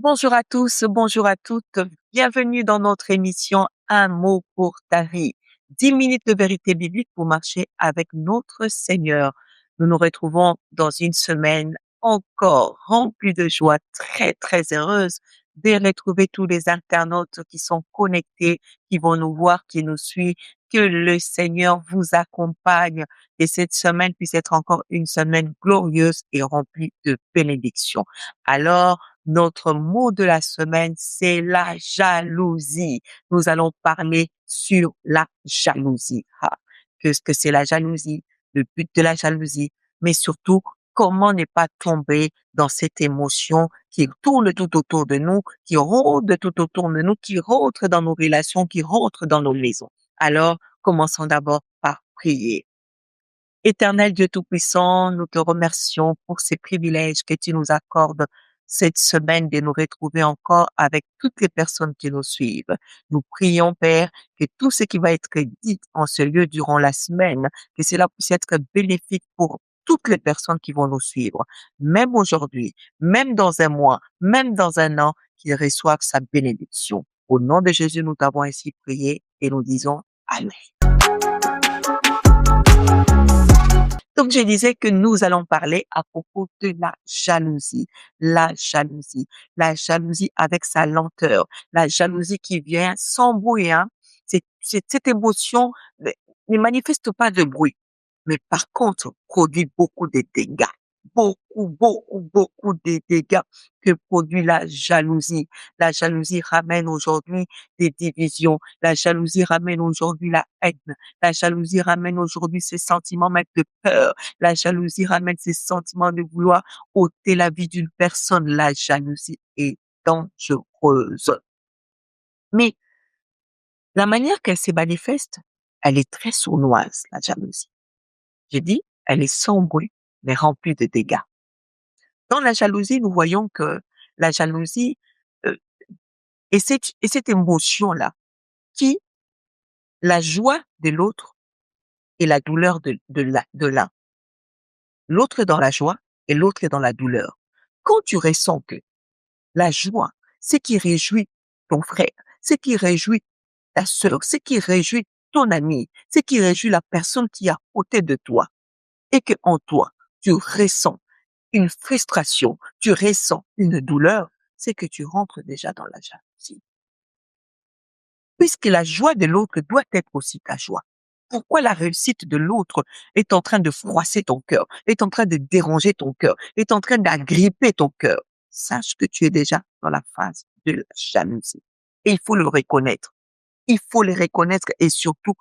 Bonjour à tous, bonjour à toutes. Bienvenue dans notre émission Un mot pour ta vie. 10 minutes de vérité biblique pour marcher avec notre Seigneur. Nous nous retrouvons dans une semaine encore remplie de joie, très, très heureuse de retrouver tous les internautes qui sont connectés, qui vont nous voir, qui nous suivent. Que le Seigneur vous accompagne et cette semaine puisse être encore une semaine glorieuse et remplie de bénédictions. Alors, notre mot de la semaine, c'est la jalousie. Nous allons parler sur la jalousie. Qu'est-ce que c'est la jalousie? Le but de la jalousie, mais surtout, comment ne pas tomber dans cette émotion qui tourne tout autour de nous, qui rôde tout autour de nous, qui rentre dans nos relations, qui rentre dans nos maisons. Alors, commençons d'abord par prier. Éternel Dieu Tout-Puissant, nous te remercions pour ces privilèges que tu nous accordes cette semaine de nous retrouver encore avec toutes les personnes qui nous suivent. Nous prions, Père, que tout ce qui va être dit en ce lieu durant la semaine, que cela puisse être bénéfique pour toutes les personnes qui vont nous suivre, même aujourd'hui, même dans un mois, même dans un an, qu'ils reçoivent sa bénédiction. Au nom de Jésus, nous t'avons ainsi prié et nous disons Amen. Donc, je disais que nous allons parler à propos de la jalousie. La jalousie. La jalousie avec sa lenteur. La jalousie qui vient sans bruit, hein. Cette émotion ne manifeste pas de bruit, mais par contre, produit beaucoup de dégâts. Beaucoup de dégâts que produit la jalousie. La jalousie ramène aujourd'hui des divisions. La jalousie ramène aujourd'hui la haine. La jalousie ramène aujourd'hui ces sentiments même de peur. La jalousie ramène ces sentiments de vouloir ôter la vie d'une personne. La jalousie est dangereuse. Mais la manière qu'elle se manifeste, elle est très sournoise, la jalousie. J'ai dit, elle est sans bruit, mais remplie de dégâts. Dans la jalousie, nous voyons que la jalousie euh, est cette émotion-là qui, la joie de l'autre et la douleur de l'un. L'autre est dans la joie et l'autre est dans la douleur. Quand tu ressens que la joie, c'est qui réjouit ton frère, c'est qui réjouit ta sœur, c'est qui réjouit ton ami, c'est qui réjouit la personne qui est à côté de toi, et que en toi, tu ressens une frustration, tu ressens une douleur, c'est que tu rentres déjà dans la jalousie. Puisque la joie de l'autre doit être aussi ta joie. Pourquoi la réussite de l'autre est en train de froisser ton cœur, est en train de déranger ton cœur, est en train d'agripper ton cœur? Sache que tu es déjà dans la phase de la jalousie. Et il faut le reconnaître. Il faut le reconnaître et surtout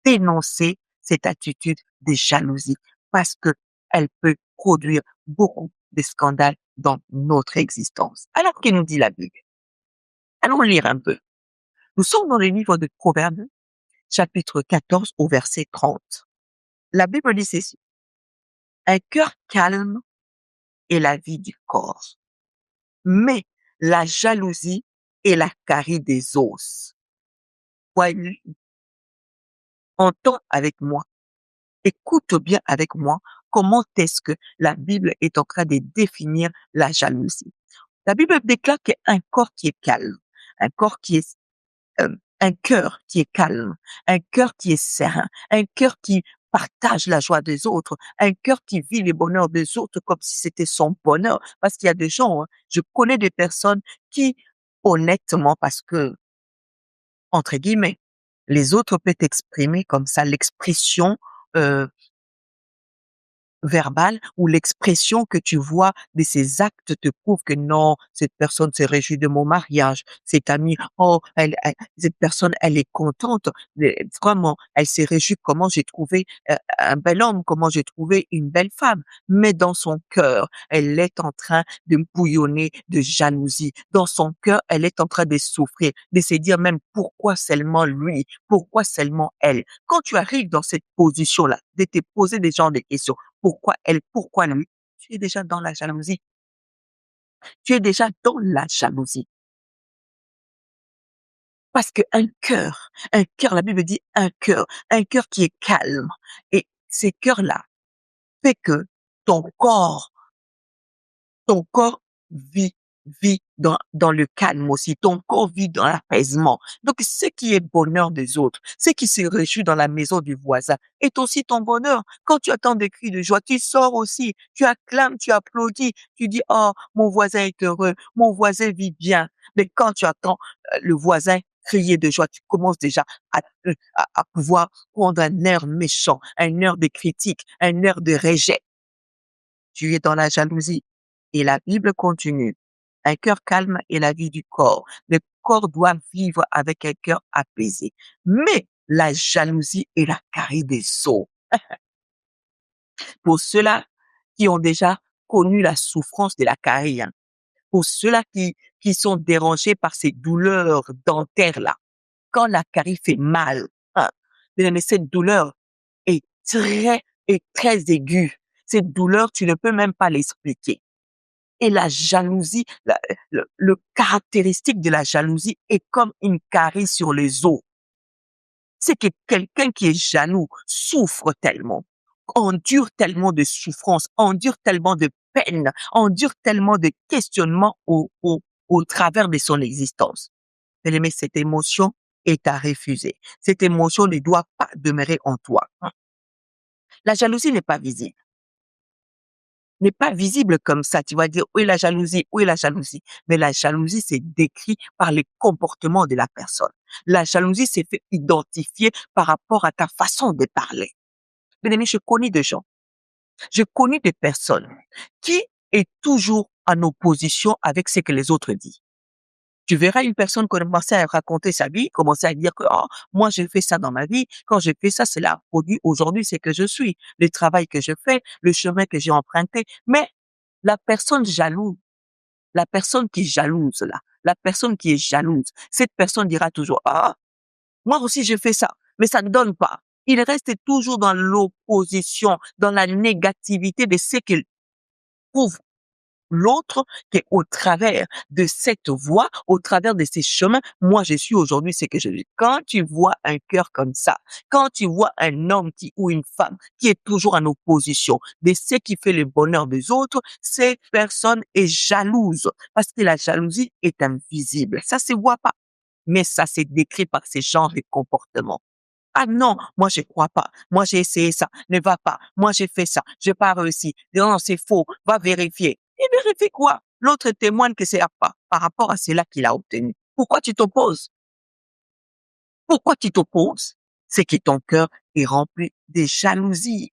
dénoncer cette attitude de jalousie parce que elle peut produire beaucoup de scandales dans notre existence. Alors, que nous dit la Bible? Allons lire un peu. Nous sommes dans le livre de Proverbes, chapitre 14 au verset 30. La Bible dit ceci. Un cœur calme est la vie du corps, mais la jalousie est la carie des os. Voyez, entends avec moi, écoute bien avec moi comment est-ce que la Bible est en train de définir la jalousie. La Bible déclare qu'un corps qui est calme, un corps qui est un cœur qui est calme, un cœur qui est serein, un cœur qui partage la joie des autres, un cœur qui vit les bonheurs des autres comme si c'était son bonheur. Parce qu'il y a des gens, hein, je connais des personnes qui, honnêtement, parce que, entre guillemets, les autres peuvent exprimer comme ça l'expression euh, verbale ou l'expression que tu vois de ces actes te prouve que non, cette personne se réjouit de mon mariage, cette amie, oh, cette personne, elle est contente, vraiment, elle s'est réjouie comment j'ai trouvé un bel homme, comment j'ai trouvé une belle femme, mais dans son cœur, elle est en train de bouillonner de jalousie. Dans son cœur, elle est en train de souffrir, de se dire même pourquoi seulement lui, pourquoi seulement elle. Quand tu arrives dans cette position-là, de te poser des genres de questions, pourquoi elle? Pourquoi lui? Tu es déjà dans la jalousie. Tu es déjà dans la jalousie. Parce qu'un cœur, la Bible dit un cœur qui est calme. Et ces cœurs-là fait que ton corps ton corps vit dans le calme aussi. Ton corps vit dans l'apaisement. Donc, ce qui est bonheur des autres, ce qui se réjouit dans la maison du voisin est aussi ton bonheur. Quand tu attends des cris de joie, tu sors aussi, tu acclames, tu applaudis, tu dis, oh, mon voisin est heureux, mon voisin vit bien. Mais quand tu attends le voisin crier de joie, tu commences déjà à pouvoir prendre un air méchant, un air de critique, un air de rejet. Tu es dans la jalousie. Et la Bible continue. Un cœur calme est la vie du corps. Le corps doit vivre avec un cœur apaisé. Mais la jalousie est la carie des os. Pour ceux-là qui ont déjà connu la souffrance de la carie, hein, pour ceux-là qui sont dérangés par ces douleurs dentaires-là, quand la carie fait mal, hein, mais cette douleur est très aiguë. Cette douleur, tu ne peux même pas l'expliquer. Et la jalousie, le caractéristique de la jalousie est comme une carie sur les os. C'est que quelqu'un qui est jaloux souffre tellement, endure tellement de souffrance, endure tellement de peine, endure tellement de questionnements au travers de son existence. Mais cette émotion est à refuser. Cette émotion ne doit pas demeurer en toi. La jalousie n'est pas visible. N'est pas visible comme ça. Tu vas dire, où est la jalousie? Où est la jalousie? Mais la jalousie, c'est décrit par les comportements de la personne. La jalousie, c'est fait identifier par rapport à ta façon de parler. Bien aimé, je connais des gens. Je connais des personnes qui est toujours en opposition avec ce que les autres disent. Tu verras une personne commencer à raconter sa vie, commencer à dire que oh, moi j'ai fait ça dans ma vie, quand j'ai fait ça, c'est là produit aujourd'hui, c'est que je suis, le travail que je fais, le chemin que j'ai emprunté. Mais la personne jalouse, la personne qui est jalouse là, la personne qui est jalouse, cette personne dira toujours ah, moi aussi j'ai fait ça, mais ça ne donne pas. Il reste toujours dans l'opposition, dans la négativité de ce qu'il trouve l'autre qui est au travers de cette voie, au travers de ces chemins. Moi, je suis aujourd'hui ce que je suis. Quand tu vois un cœur comme ça, quand tu vois un homme ou une femme qui est toujours en opposition de ce qui fait le bonheur des autres, cette personne est jalouse parce que la jalousie est invisible. Ça se voit pas, mais ça s'est décrit par ces genres de comportements. Ah non, moi je crois pas. Moi j'ai essayé ça, ne va pas. Moi j'ai fait ça, j'ai pas réussi. Non, c'est faux. Va vérifier. Et vérifie quoi? L'autre témoigne que c'est pas par rapport à cela qu'il a obtenu. Pourquoi tu t'opposes? Pourquoi tu t'opposes? C'est que ton cœur est rempli de jalousie.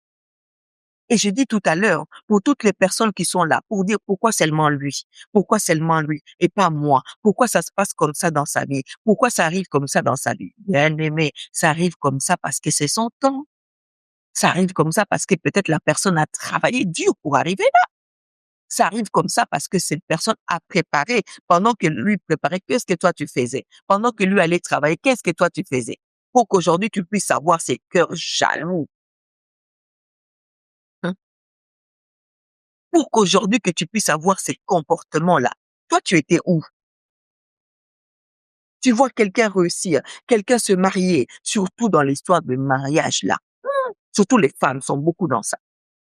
Et j'ai dit tout à l'heure, pour toutes les personnes qui sont là, pour dire pourquoi seulement lui et pas moi, pourquoi ça se passe comme ça dans sa vie, pourquoi ça arrive comme ça dans sa vie. Bien aimé, ça arrive comme ça parce que c'est son temps. Ça arrive comme ça parce que peut-être la personne a travaillé dur pour arriver là. Ça arrive comme ça parce que cette personne a préparé. Pendant que lui préparait, qu'est-ce que toi tu faisais? Pendant que lui allait travailler, qu'est-ce que toi tu faisais? Pour qu'aujourd'hui tu puisses avoir ces cœurs jaloux. Hein? Pour qu'aujourd'hui que tu puisses avoir ces comportements-là. Toi, tu étais où? Tu vois quelqu'un réussir, quelqu'un se marier, surtout dans l'histoire de mariage là. Surtout les femmes sont beaucoup dans ça.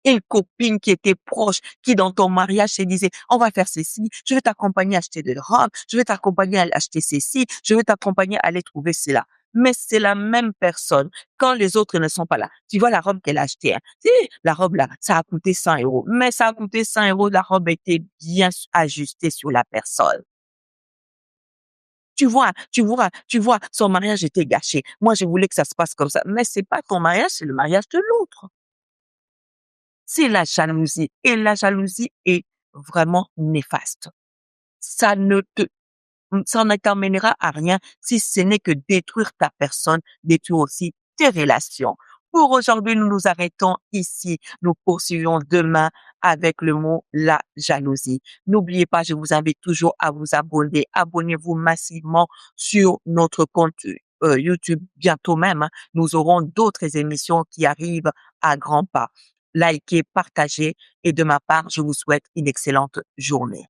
Une copine qui était proche, qui dans ton mariage se disait, on va faire ceci, je vais t'accompagner à acheter de robes, je vais t'accompagner à acheter ceci, je vais t'accompagner à aller trouver cela. Mais c'est la même personne quand les autres ne sont pas là. Tu vois la robe qu'elle a achetée, hein. Si, la robe là, ça a coûté 100 euros. Mais ça a coûté 100 euros, la robe était bien ajustée sur la personne. Tu vois, son mariage était gâché. Moi, je voulais que ça se passe comme ça. Mais c'est pas ton mariage, c'est le mariage de l'autre. C'est la jalousie. Et la jalousie est vraiment néfaste. Ça ne te, ça ne t'emmènera à rien si ce n'est que détruire ta personne, détruire aussi tes relations. Pour aujourd'hui, nous nous arrêtons ici. Nous poursuivons demain avec le mot la jalousie. N'oubliez pas, je vous invite toujours à vous abonner. Abonnez-vous massivement sur notre compte YouTube. Bientôt même, hein, nous aurons d'autres émissions qui arrivent à grands pas. Likez, partagez et de ma part, je vous souhaite une excellente journée.